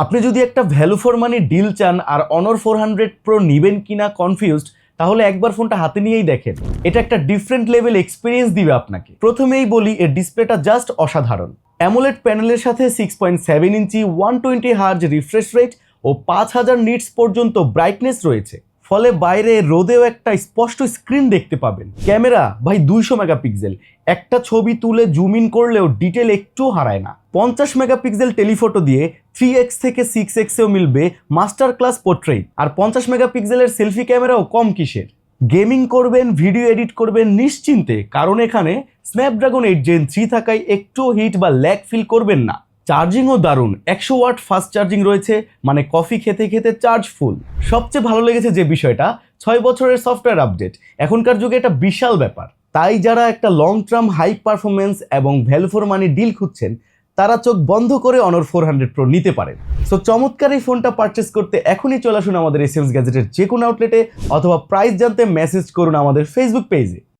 আপনি যদি একটা ভ্যালু ফর মানি ডিল চান আর অনর 400 প্রো নিবেন কিনা কনফিউজড, তাহলে একবার ফোনটা হাতে নিয়েই দেখেন। এটা একটা ডিফারেন্ট লেভেল এক্সপিরিয়েন্স দিবে আপনাকে। প্রথমেই বলি, এর ডিসপ্লেটা জাস্ট অসাধারণ। অ্যামোলেড প্যানেলের সাথে 6.7 ইঞ্চি 120 হার্জ রিফ্রেশ রেট ও 5000 নিটস পর্যন্ত ব্রাইটনেস রয়েছে, ফলে বাইরে রোদেও একটা স্পষ্ট স্ক্রিন দেখতে পাবেন। ক্যামেরা ভাই 200 মেগাপিক্সেল, একটা ছবি তুলে জুম ইন করলেও ডিটেল একটু হারায় না। 50 মেগাপিক্সেল টেলিফটো দিয়ে 3x থেকে 6xেও মিলবে মাস্টার ক্লাস পোর্ট্রেট, আর 50 মেগাপিক্সেলের সেলফি ক্যামেরাও কম কিসের। গেমিং করবেন, ভিডিও এডিট করবেন নিশ্চিন্তে, কারণ এখানে স্ন্যাপড্রাগন 8 Gen 3 থাকায় একটু হিট বা ল্যাগ ফিল করবেন না। চার্জিংও দারুণ, 100 ওয়াট ফাস্ট চার্জিং রয়েছে, মানে কফি খেতে খেতে চার্জ ফুল। সবচেয়ে ভালো লেগেছে যে বিষয়টা, 6 বছরের সফটওয়্যার আপডেট, এখনকার যুগে এটা বিশাল ব্যাপার। তাই যারা একটা লং টার্ম হাই পারফরমেন্স এবং ভ্যালু ফর মানি ডিল খুঁজছেন, তারা চোখ বন্ধ করে অনর 400 প্রো নিতে পারেন। সো চমৎকার এই ফোনটা পারচেস করতে এখনই চলে আসুন আমাদের এসএমএস গ্যাজেটের যে কোনো আউটলেটে, অথবা প্রাইস জানতে মেসেজ করুন আমাদের ফেসবুক পেজে।